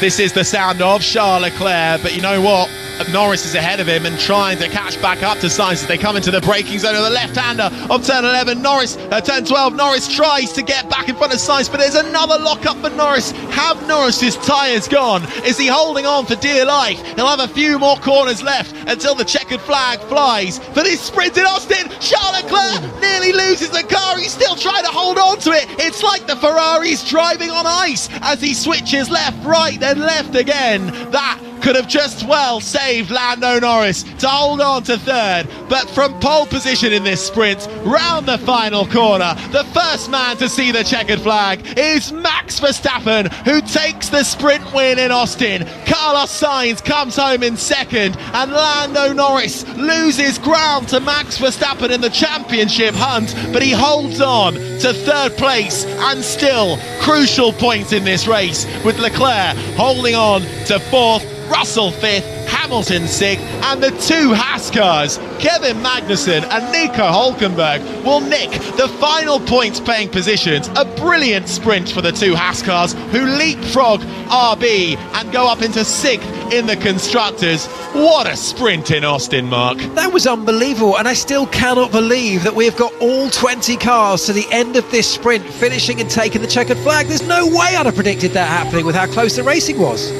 This is the sound of Charles Leclerc, but you know what? Norris is ahead of him and trying to catch back up to Sainz as they come into the braking zone of the left-hander of turn 11. Turn 12, Norris tries to get back in front of Sainz, but there's another lock-up for Norris. Have Norris's tyres gone? Is he holding on for dear life? He'll have a few more corners left until the checkered flag flies for this sprint in Austin. Charles Leclerc nearly loses the car. He's still trying to hold on to it. It's like the Ferrari's driving on ice as he switches left, right and left again. That could have just well saved Lando Norris to hold on to third, but from pole position in this sprint, round the final corner, the first man to see the checkered flag is Max Verstappen, who takes the sprint win in Austin. Carlos Sainz comes home in second, and Lando Norris loses ground to Max Verstappen in the championship hunt, but he holds on to third place and still crucial points in this race, with Leclerc holding on to fourth, Russell 5th, Hamilton 6th, and the 2 Haas cars, Kevin Magnussen and Nico Hülkenberg, will nick the final points paying positions. A brilliant sprint for the 2 Haas cars, who leapfrog RB and go up into 6th in the constructors. What a sprint in Austin, Mark. That was unbelievable, and I still cannot believe that we have got all 20 cars to the end of this sprint finishing and taking the checkered flag. There's no way I'd have predicted that happening with how close the racing was.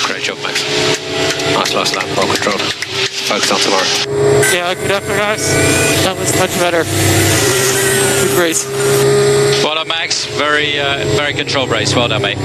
Great job, Max. Nice last lap, well controlled. Focus on tomorrow. Yeah, good afternoon, guys. That was much better. Good race. Well done, Max. Very controlled race. Well done, mate.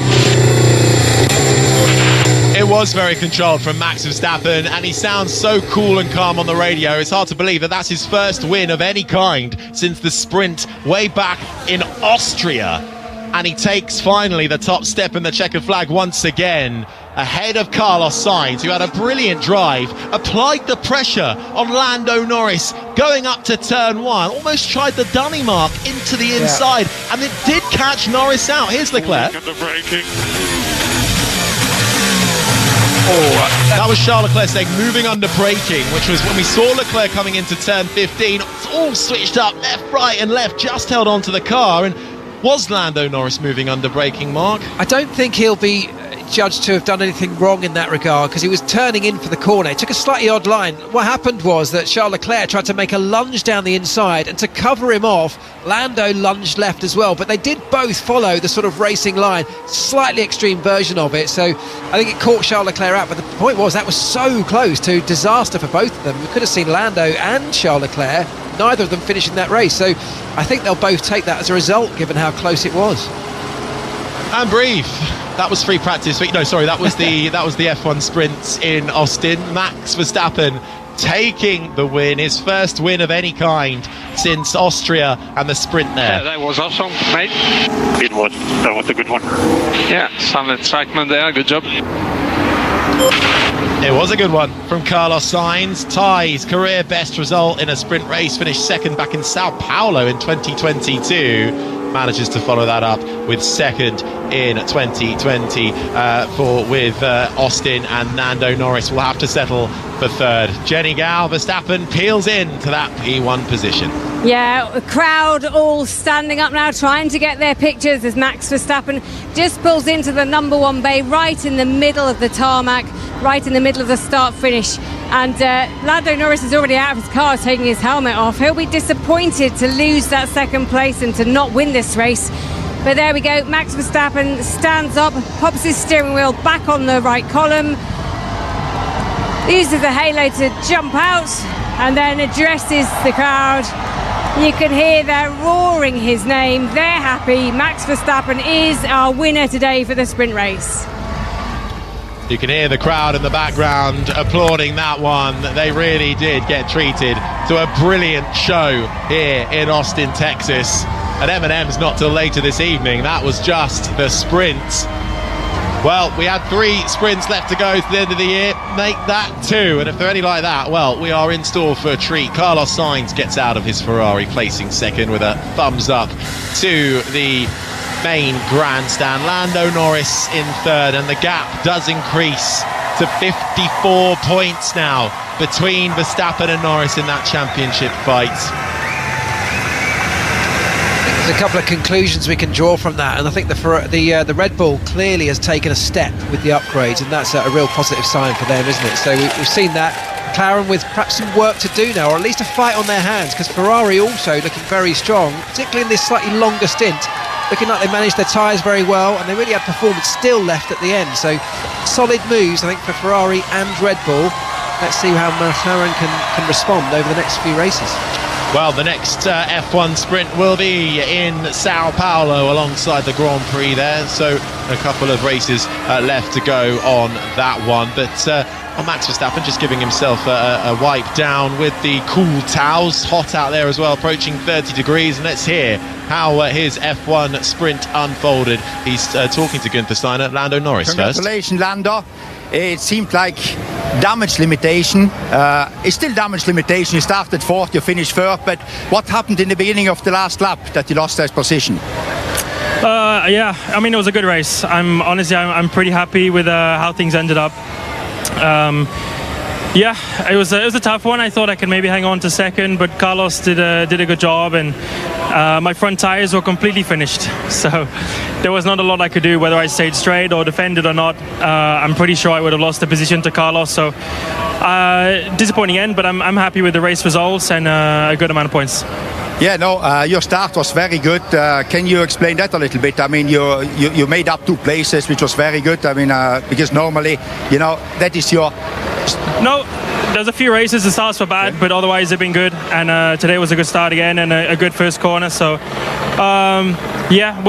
It was very controlled from Max Verstappen, and he sounds so cool and calm on the radio. It's hard to believe that that's his first win of any kind since the sprint way back in Austria. And he takes finally the top step in the checkered flag once again, ahead of Carlos Sainz, who had a brilliant drive, applied the pressure on Lando Norris going up to turn 1, almost tried the dummy mark into the inside, and it did catch Norris out. Here's Leclerc. That was Charles Leclerc saying moving under braking, which was when we saw Leclerc coming into turn 15. It's all switched up, left, right and left, just held on to the car. And was Lando Norris moving under braking, Mark? I don't think he'll be judged to have done anything wrong in that regard, because he was turning in for the corner. It took a slightly odd line. What happened was that Charles Leclerc tried to make a lunge down the inside, and to cover him off, Lando lunged left as well, but they did both follow the sort of racing line, slightly extreme version of it, so I think it caught Charles Leclerc out. But the point was, that was so close to disaster for both of them. We could have seen Lando and Charles Leclerc, neither of them finishing that race, so I think they'll both take that as a result, given how close it was. And brief. That was free practice week. No, sorry, that was the F1 sprint in Austin. Max Verstappen taking the win, his first win of any kind since Austria and the sprint there. Yeah, that was awesome, mate. It was. That was a good one. Yeah, some excitement there. Good job. It was a good one from Carlos Sainz. Ties career best result in a sprint race, finished second back in Sao Paulo in 2022. Manages to follow that up with second in 2020 with Austin, and Lando Norris will have to settle for third. Jenny Gao, Verstappen peels into that P1 position. Yeah, the crowd all standing up now, trying to get their pictures as Max Verstappen just pulls into the number 1 bay, right in the middle of the tarmac, right in the middle of the start-finish. And Lando Norris is already out of his car, taking his helmet off. He'll be disappointed to lose that second place and to not win this race. But there we go, Max Verstappen stands up, pops his steering wheel back on the right column, uses the halo to jump out, and then addresses the crowd. You can hear they're roaring his name. They're happy. Max Verstappen is our winner today for the sprint race. You can hear the crowd in the background applauding that one. They really did get treated to a brilliant show here in Austin, Texas. And M&M's not till later this evening. That was just the sprint. Well, we had 3 sprints left to go to the end of the year. Make that 2. And if they're any like that, well, we are in store for a treat. Carlos Sainz gets out of his Ferrari, placing second with a thumbs up to the main grandstand. Lando Norris in third, and the gap does increase to 54 points now between Verstappen and Norris in that championship fight. There's a couple of conclusions we can draw from that, and I think the Red Bull clearly has taken a step with the upgrades, and that's a real positive sign for them, isn't it? So we've seen that. McLaren with perhaps some work to do now, or at least a fight on their hands, because Ferrari also looking very strong, particularly in this slightly longer stint. Looking like they managed their tyres very well, and they really had performance still left at the end. So solid moves, I think, for Ferrari and Red Bull. Let's see how McLaren can respond over the next few races. Well, the next F1 sprint will be in Sao Paulo alongside the Grand Prix there. So a couple of races left to go on that one. But Max Verstappen just giving himself a wipe down with the cool towels. Hot out there as well, approaching 30 degrees. And let's hear how his F1 sprint unfolded. He's talking to Gunther Steiner. Lando Norris first. Congratulations, Lando. It seemed like damage limitation. It's still damage limitation. You started fourth, you finished third. But what happened in the beginning of the last lap that you lost that position? Yeah, I mean, it was a good race. I'm pretty happy with how things ended up. Yeah, it was a tough one. I thought I could maybe hang on to second, but Carlos did a good job, and my front tires were completely finished. So there was not a lot I could do, whether I stayed straight or defended or not. I'm pretty sure I would have lost the position to Carlos. So disappointing end, but I'm happy with the race results and a good amount of points. Yeah, no, your start was very good. Can you explain that a little bit? I mean, you made up 2 places, which was very good. I mean, because normally, that is your... No, there's a few races the starts were bad, but otherwise they've been good. And today was a good start again and a good first corner. So, yeah,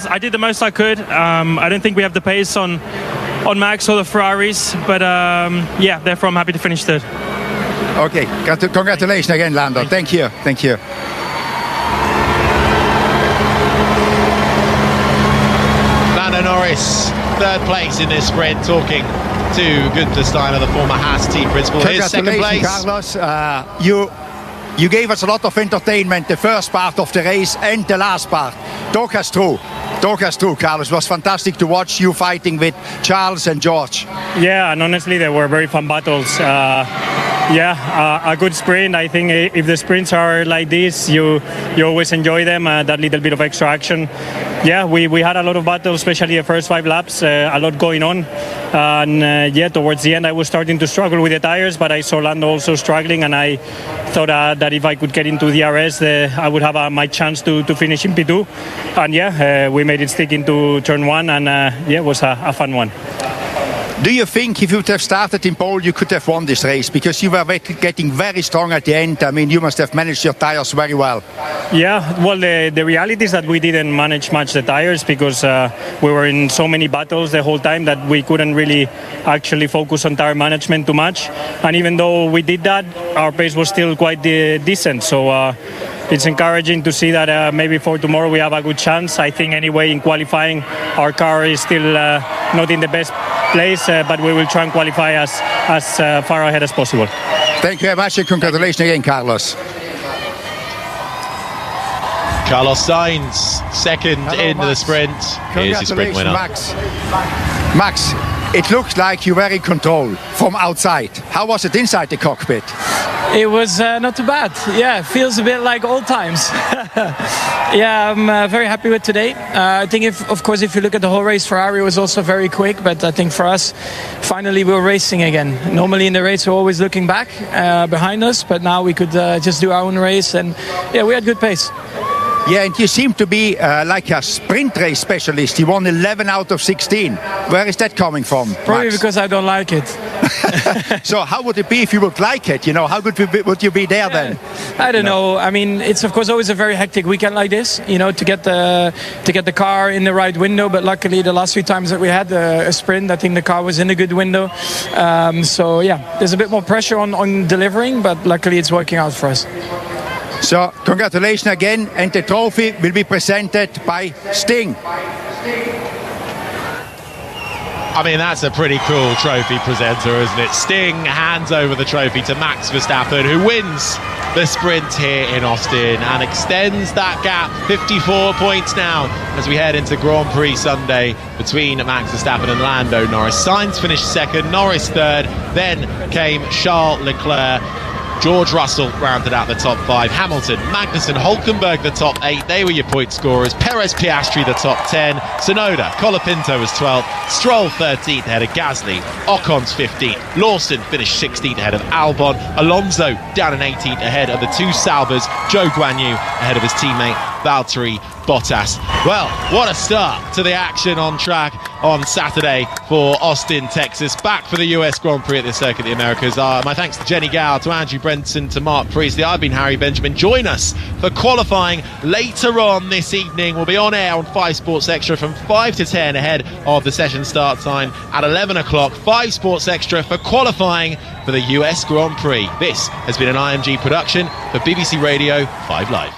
I did the most I could. I don't think we have the pace on Max or the Ferraris, but yeah, therefore I'm happy to finish third. Okay, congratulations again, Lando. Thank you. Lando Norris, third place in this sprint, talking to Gunther Steiner, the former Haas team principal. His second place. Carlos. You gave us a lot of entertainment, the first part of the race and the last part. Talk us through, Carlos. It was fantastic to watch you fighting with Charles and George. Yeah, and honestly, they were very fun battles. A good sprint. I think if the sprints are like this, you always enjoy them, that little bit of extra action. Yeah, we had a lot of battles, especially the first 5 laps, a lot going on. And towards the end I was starting to struggle with the tires, but I saw Lando also struggling, and I thought that if I could get into the RS, I would have my chance to finish in P2. And we made it stick into turn 1, and it was a fun one. Do you think if you would have started in pole, you could have won this race? Because you were getting very strong at the end. I mean, you must have managed your tires very well. Yeah, well, the reality is that we didn't manage much the tires because we were in so many battles the whole time that we couldn't really actually focus on tire management too much. And even though we did that, our pace was still quite decent. So it's encouraging to see that maybe for tomorrow we have a good chance. I think anyway in qualifying our car is still not in the best place, but we will try and qualify as far ahead as possible. Thank you very much and congratulations again, Carlos. Carlos Sainz, second in the sprint. Here's his sprint winner. Max, it looks like you were in control from outside. How was it inside the cockpit? It was not too bad. Yeah, feels a bit like old times. Yeah, I'm very happy with today. I think, of course, if you look at the whole race, Ferrari was also very quick. But I think for us, finally, we were racing again. Normally in the race, we're always looking back behind us. But now we could just do our own race. And yeah, we had good pace. Yeah, and you seem to be like a sprint race specialist. You won 11 out of 16. Where is that coming from, Probably Max? because I don't like it. So how would it be if you would like it? How good would you be there then? I don't know. I mean, it's of course always a very hectic weekend like this, to get the car in the right window. But luckily, the last few times that we had a sprint, I think the car was in a good window. So yeah, there's a bit more pressure on delivering, but luckily it's working out for us. So congratulations again, and the trophy will be presented by Sting. I mean, that's a pretty cool trophy presenter, isn't it? Sting hands over the trophy to Max Verstappen, who wins the sprint here in Austin and extends that gap 54 points now as we head into Grand Prix Sunday between Max Verstappen and Lando Norris. Sainz finished second, Norris third, then came Charles Leclerc. George Russell rounded out the top 5. Hamilton, Magnussen, Hülkenberg the top 8. They were your point scorers. Perez, Piastri the top 10. Tsunoda, Colapinto was 12th. Stroll 13th ahead of Gasly. Ocon's 15th. Lawson finished 16th ahead of Albon. Alonso down in 18th ahead of the two Salvers. Zhou Guanyu ahead of his teammate Valtteri Bottas. Well, what a start to the action on track on Saturday for Austin, Texas. Back for the US Grand Prix at the Circuit of the Americas. My thanks to Jenny Gow, to Andrew Brenton, to Mark Priestley. I've been Harry Benjamin. Join us for qualifying later on this evening. We'll be on air on 5 Sports Extra from 5 to 10 ahead of the session start time at 11 o'clock. 5 Sports Extra for qualifying for the US Grand Prix. This has been an IMG production for BBC Radio 5 Live.